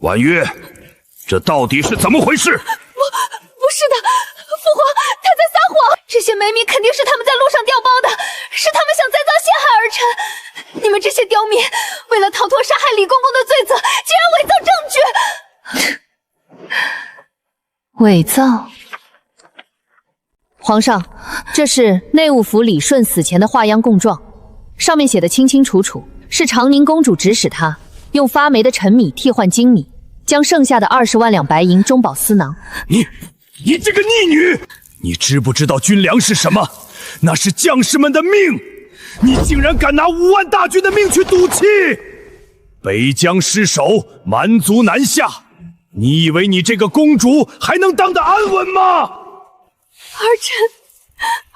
婉约，这到底是怎么回事？不是的，父皇，他在撒谎。这些美米肯定是他们在路上调包的，是他们想再造陷害而成。你们这些刁民，为了逃脱杀害李公公的罪责，竟然伪造证据！伪造？皇上，这是内务府李顺死前的画押供状，上面写的清清楚楚，是长宁公主指使他用发霉的陈米替换精米，将剩下的20万两白银中饱私囊。你这个逆女，你知不知道军粮是什么？那是将士们的命，你竟然敢拿5万大军的命去赌气！北疆失守，蛮族南下，你以为你这个公主还能当得安稳吗？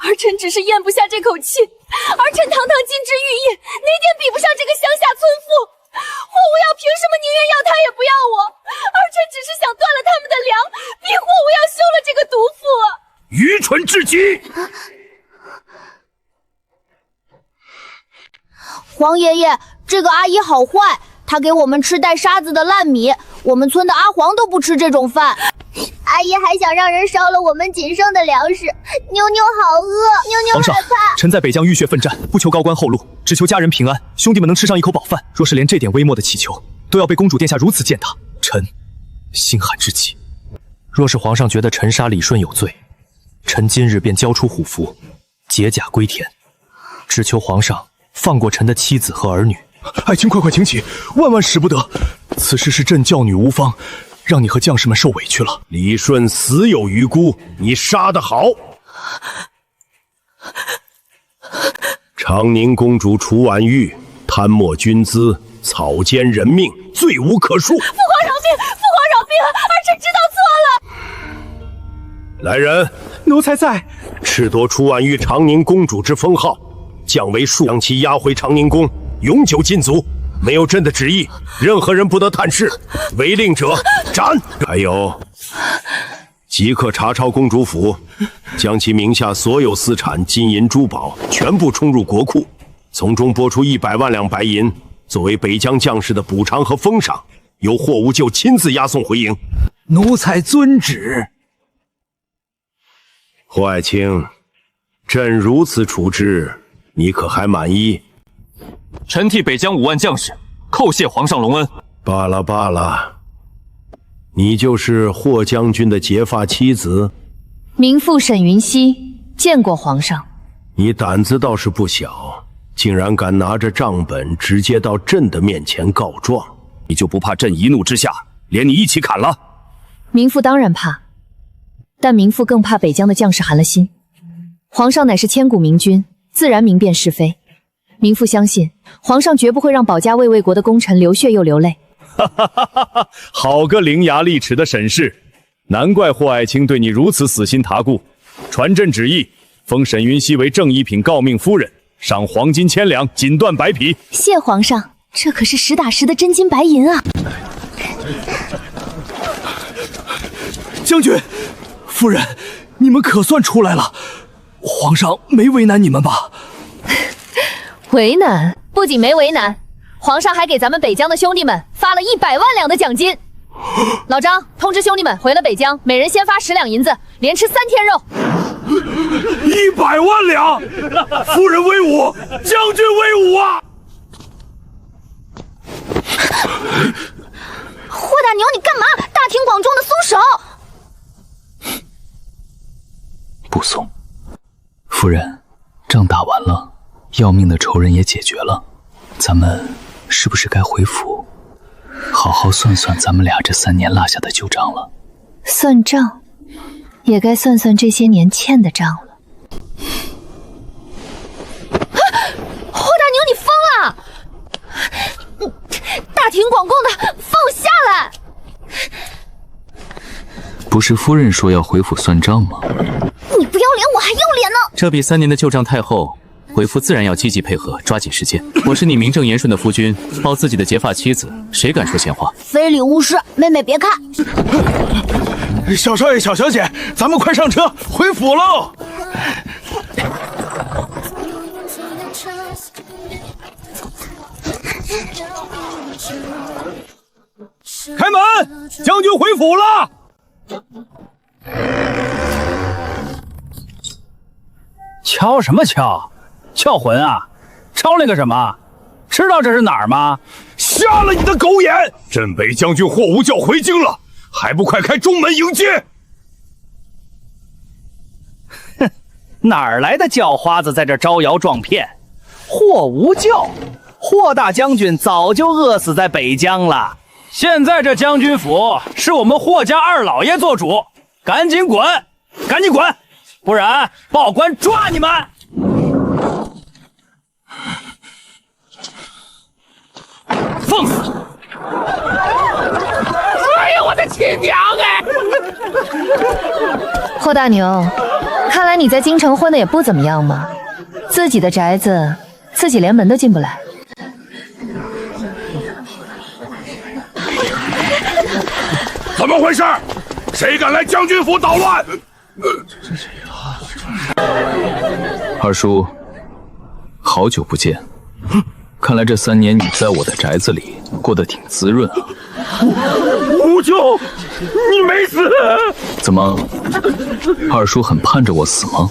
儿臣只是咽不下这口气。儿臣堂堂金枝玉叶，哪点比不上这个乡下村妇？霍无要凭什么宁愿要他也不要我？儿臣只是想断了他们的粮，逼霍无要休了这个毒妇啊！愚蠢至极！皇爷爷，这个阿姨好坏，她给我们吃带沙子的烂米，我们村的阿黄都不吃这种饭。阿姨还想让人烧了我们仅剩的粮食，妞妞好饿，妞妞害怕。臣在北疆浴血奋战，不求高官厚禄，只求家人平安，兄弟们能吃上一口饱饭。若是连这点微末的祈求都要被公主殿下如此践踏，臣心寒至极。若是皇上觉得臣杀李顺有罪，臣今日便交出虎符，解甲归田，只求皇上放过臣的妻子和儿女。爱卿快快请起，万万使不得！此事是朕教女无方，让你和将士们受委屈了。李顺死有余辜，你杀得好！长宁公主楚婉玉贪墨军资，草菅人命，罪无可恕。父皇饶命！父皇饶命！儿臣知道错了。来人，奴才在。褫夺楚婉玉长宁公主之封号，降为庶，将其押回长宁宫，永久禁足。没有朕的旨意，任何人不得探视，违令者斩。还有，即刻查抄公主府，将其名下所有私产、金银珠宝全部充入国库，从中拨出100万两白银，作为北疆将士的补偿和封赏，由霍无咎亲自押送回营。奴才遵旨。霍爱卿，朕如此处置，你可还满意？臣替北疆5万将士叩谢皇上隆恩。罢了罢了，你就是霍将军的结发妻子？民妇沈云溪见过皇上。你胆子倒是不小，竟然敢拿着账本直接到朕的面前告状，你就不怕朕一怒之下连你一起砍了？民妇当然怕，但民妇更怕北疆的将士寒了心。皇上乃是千古明君，自然明辨是非。民妇相信，皇上绝不会让保家卫魏国的功臣流血又流泪。哈哈哈哈哈！好个伶牙俐齿的沈氏，难怪霍爱卿对你如此死心塌顾。传朕旨意，封沈云溪为正一品诰命夫人，赏黄金1000两，锦缎白匹。谢皇上，这可是实打实的真金白银啊！将军、夫人，你们可算出来了，皇上没为难你们吧？为难？不仅没为难，皇上还给咱们北疆的兄弟们发了100万两的奖金。老张，通知兄弟们回了北疆，每人先发10两银子，连吃3天肉。100万两！夫人威武，将军威武啊！霍大牛，你干嘛？大庭广众的松手！不松。夫人，仗打完了，要命的仇人也解决了，咱们是不是该回府，好好算算咱们俩这3年落下的旧账了？算账，也该算算这些年欠的账了。霍大牛，你疯了！大庭广众的，放我下来！不是夫人说要回府算账吗？你不要脸，我还要脸呢！这笔3年的旧账太厚，回府自然要积极配合，抓紧时间。我是你名正言顺的夫君，抱自己的结发妻子，谁敢说闲话？非礼勿视，妹妹别看。小少爷、小小姐，咱们快上车回府喽！开门，将军回府了。敲什么敲？撬魂啊！抄那个什么？知道这是哪儿吗？瞎了你的狗眼！镇北将军霍无教回京了，还不快开中门迎接！哼，哪儿来的叫花子在这招摇撞骗？霍无教，霍大将军早就饿死在北疆了。现在这将军府是我们霍家二老爷做主，赶紧滚，赶紧滚，不然报官抓你们！放肆！哎呀，我的亲娘哎！霍大牛，看来你在京城混的也不怎么样嘛，自己的宅子自己连门都进不来。怎么回事？谁敢来将军府捣乱？二叔，好久不见。看来这3年你在我的宅子里过得挺滋润啊。无救，你没死？怎么，二叔很盼着我死吗？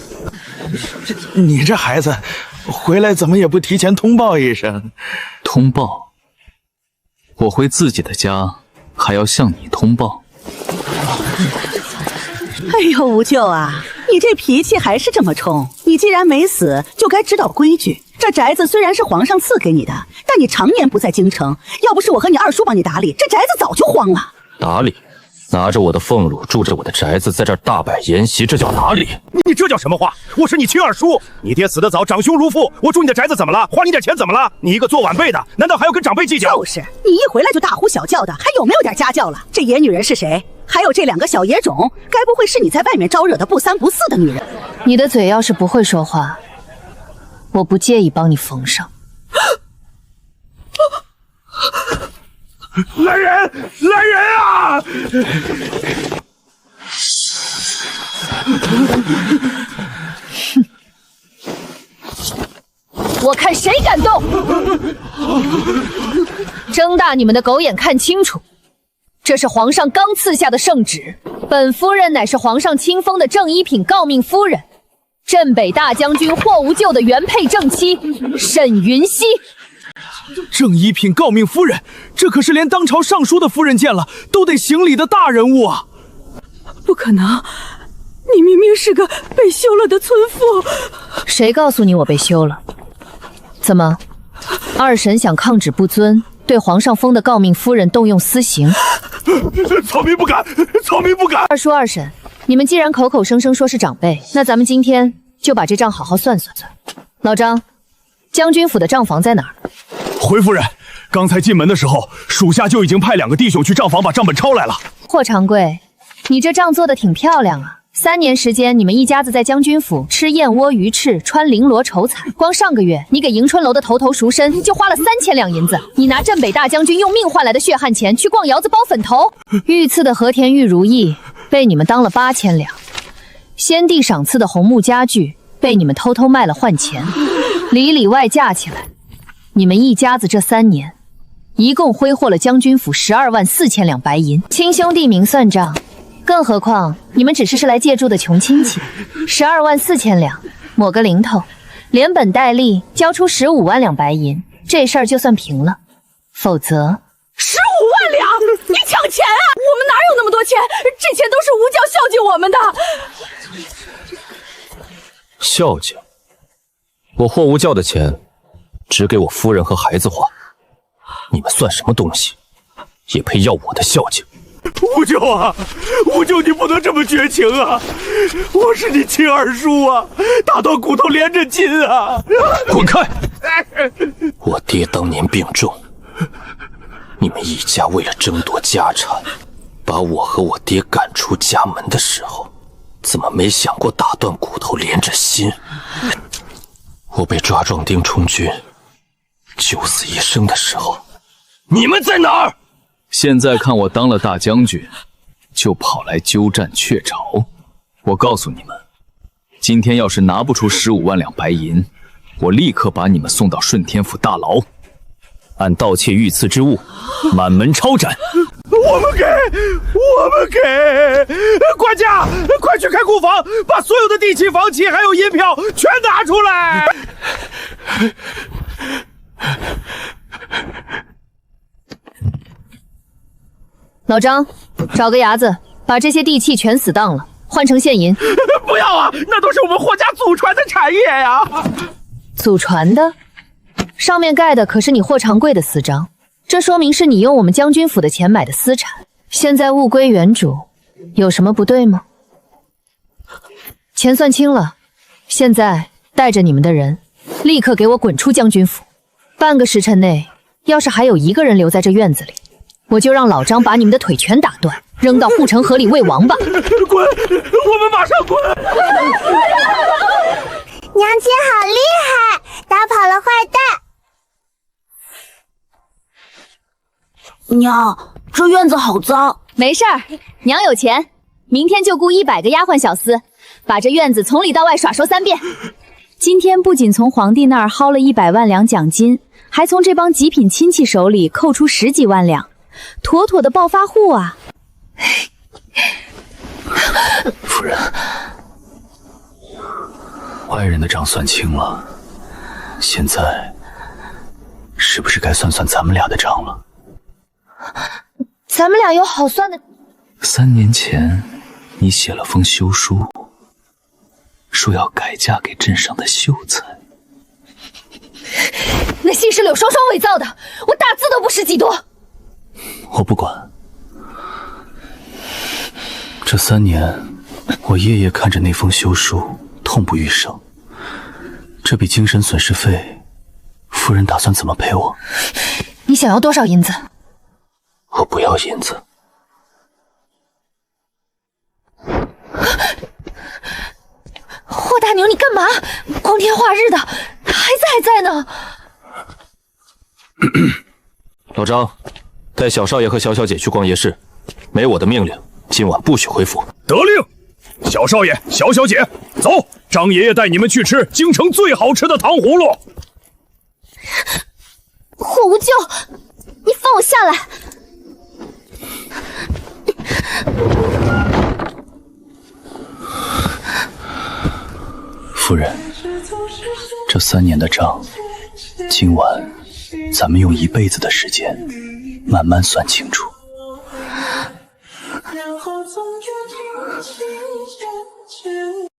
你这孩子，回来怎么也不提前通报一声？通报？我回自己的家，还要向你通报？哎呦，无救啊，你这脾气还是这么冲。你既然没死，就该知道规矩。这宅子虽然是皇上赐给你的，但你常年不在京城，要不是我和你二叔帮你打理，这宅子早就荒了。打理？拿着我的俸禄，住着我的宅子，在这儿大摆筵席，这叫打理？你这叫什么话？我是你亲二叔，你爹死得早，长兄如父，我住你的宅子怎么了？花你点钱怎么了？你一个做晚辈的，难道还要跟长辈计较？就是，你一回来就大呼小叫的，还有没有点家教了？这野女人是谁？还有这2个小野种，该不会是你在外面招惹的不3不4的女人？你的嘴要是不会说话，我不介意帮你缝上。来人！来人啊！我看谁敢动！睁大你们的狗眼看清楚，这是皇上刚赐下的圣旨，本夫人乃是皇上亲封的正一品诰命夫人，镇北大将军霍无咎的原配正妻沈云溪。正一品诰命夫人，这可是连当朝尚书的夫人见了都得行礼的大人物啊！不可能，你明明是个被休了的村妇。谁告诉你我被休了？怎么，二婶想抗旨不遵，对皇上封的诰命夫人动用私刑？草民不敢，草民不敢！二叔二婶，你们既然口口声声说是长辈，那咱们今天就把这账好好算算。老张，将军府的账房在哪儿？回夫人，刚才进门的时候，属下就已经派2个弟兄去账房把账本抄来了。霍长贵，你这账做得挺漂亮啊！3年时间，你们一家子在将军府吃燕窝鱼翅，穿绫罗绸彩。光上个月，你给迎春楼的头头赎身就花了3000两银子。你拿镇北大将军用命换来的血汗钱去逛窑子包粉头。御赐的和田玉如意被你们当了8000两，先帝赏赐的红木家具被你们偷偷卖了换钱，里外加起来，你们一家子这3年，一共挥霍了将军府12万4千两白银。亲兄弟明算账。更何况你们只是来借住的穷亲戚，12万4千两，抹个零头，连本带利交出15万两白银，这事儿就算平了。否则15万两，你抢钱啊！我们哪有那么多钱？这钱都是吴教孝敬我们的。孝敬？我霍无教的钱只给我夫人和孩子花，你们算什么东西，也配要我的孝敬？无咎啊，无咎，你不能这么绝情啊！我是你亲二叔啊，打断骨头连着筋啊！滚开！我爹当年病重，你们一家为了争夺家产，把我和我爹赶出家门的时候，怎么没想过打断骨头连着心？我被抓壮丁充军，九死一生的时候，你们在哪儿？现在看我当了大将军，就跑来鸠占鹊巢。我告诉你们，今天要是拿不出15万两白银，我立刻把你们送到顺天府大牢，按盗窃御赐之物，满门抄斩。我们给！管家，快去开库房，把所有的地契、房契还有银票全拿出来！老张，找个伢子，把这些地契全死当了，换成现银。不要啊，那都是我们霍家祖传的产业呀！祖传的？上面盖的可是你霍长贵的私章，这说明是你用我们将军府的钱买的私产，现在物归原主，有什么不对吗？钱算清了，现在带着你们的人，立刻给我滚出将军府。半个时辰内，要是还有一个人留在这院子里，我就让老张把你们的腿全打断，扔到护城河里喂王八！滚！我们马上滚！娘亲好厉害，打跑了坏蛋。娘，这院子好脏。没事儿，娘有钱，明天就雇100个丫鬟小厮，把这院子从里到外耍收3遍。今天不仅从皇帝那儿薅了100万两奖金，还从这帮极品亲戚手里扣出10几万两，妥妥的暴发户啊！夫人，外人的账算清了，现在是不是该算算咱们俩的账了？咱们俩有好算的。3年前，你写了封休书，说要改嫁给镇上的秀才。那信是柳双双伪造的，我打字都不识几多。我不管。这3年，我夜夜看着那封休书，痛不欲生。这笔精神损失费，夫人打算怎么赔我？你想要多少银子？我不要银子。霍大牛，你干嘛？光天化日的，孩子还在呢。老张，带小少爷和小小姐去逛夜市，没我的命令，今晚不许回府。得令，小少爷、小小姐，走，张爷爷带你们去吃京城最好吃的糖葫芦。霍无咎，你放我下来！夫人，这3年的账，今晚咱们用1辈子的时间慢慢算清楚。